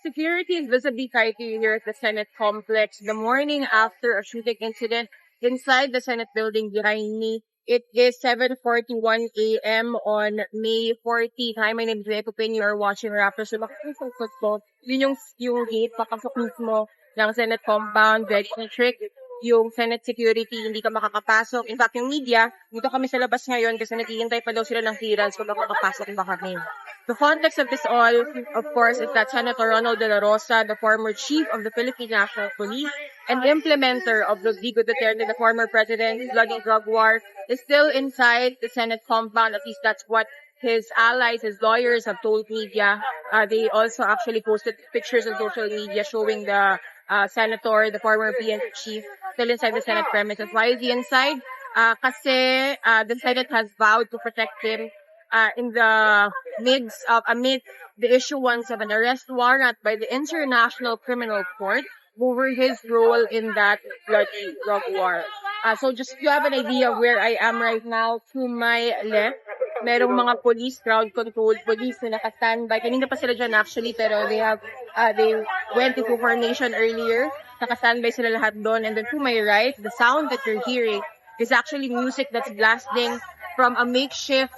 Security is visibly tighter here at the Senate complex the morning after a shooting incident inside the Senate building behind me. It is 7:41 a.m. on May 14th. Hi, my name is Leto Pin. You are watching Raptors. So, makikisukot ko. Yun yung gate, papasok mismo ng Senate compound. Very strict. Yung Senate security, hindi ka makakapasok. In fact, yung media, dito kami sa labas ngayon kasi naghihintay pa daw sila ng clearance kung makakapasok ba kami. The context of this all, of course, is that Senator Ronald De La Rosa, the former chief of the Philippine National Police and implementer of Rodrigo Duterte, the former president's bloody drug war, is still inside the Senate compound. At least that's what his allies, his lawyers have told media. They also actually posted pictures on social media showing the senator, the former PNP chief, still inside the Senate premises. Why is he inside? Kasi the Senate has vowed to protect him in the amid the issuance of an arrest warrant by the International Criminal Court over his role in that bloody drug war. So just to have an idea of where I am right now, to my left, merong mga police, crowd control police na naka-standby. Kanina pa sila dyan actually, pero they went into formation earlier. Naka-standby sila lahat doon. And then to my right, the sound that you're hearing is actually music that's blasting from a makeshift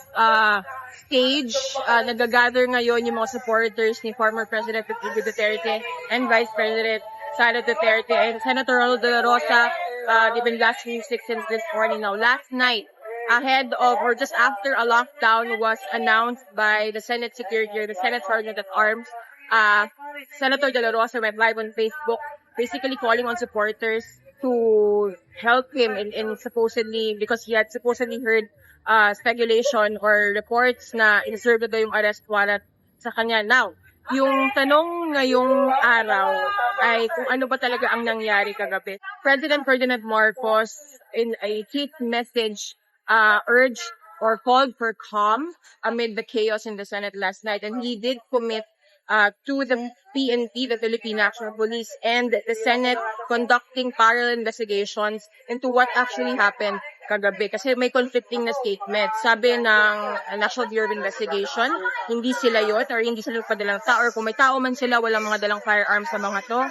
stage. Nagagather ngayon yung mga supporters ni former President Rodrigo Duterte and Vice President Sara Duterte and Senator Ronald De La Rosa. They've been blasting music since this morning. Now, last night, ahead of or just after a lockdown was announced by the Senate Security or the Senate Sergeant at Arms, Senator De La Rosa went live on Facebook, basically calling on supporters to help him in supposedly, because he had supposedly heard speculation or reports na in-serve na daw yung arrest warrant sa kanya. Now, yung tanong ngayong araw ay kung ano ba talaga ang nangyari kagabi. President Ferdinand Marcos, in a tweet message, urged or called for calm amid the chaos in the Senate last night. And he did commit to the PNP, the Philippine National Police, and the Senate conducting parallel investigations into what actually happened kagabi. Kasi may conflicting na statement. Sabi ng National Bureau of Investigation, hindi sila yun or hindi sila padalang tao, or kung may tao man sila, walang mga dalang firearms sa mga to.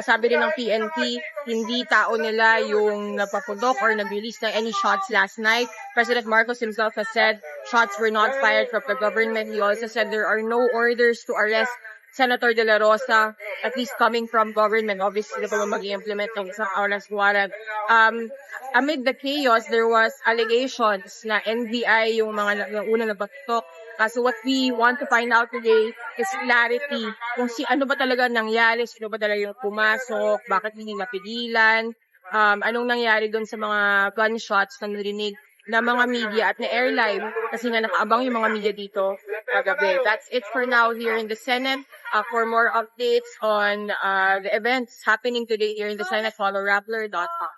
Sabi rin ng PNP, hindi tao nila yung napapudok or nag-release ng any shots last night. President Marcos himself has said shots were not fired from the government. He also said there are no orders to arrest Senator De La Rosa, at least coming from government. Obviously, na pa mag-implement ng isang arrest warrant. Amid the chaos, there was allegations na NBI yung mga unang nabatok. So what we want to find out today is clarity kung ano ba talaga nangyari, sino ba talaga yung pumasok, bakit hindi napigilan, anong nangyari doon sa mga gunshots na narinig na mga media at na airline kasi nga nakaabang yung mga media dito kagabi. That's it for now here in the Senate. For more updates on the events happening today here in the Senate, follow Rappler.com.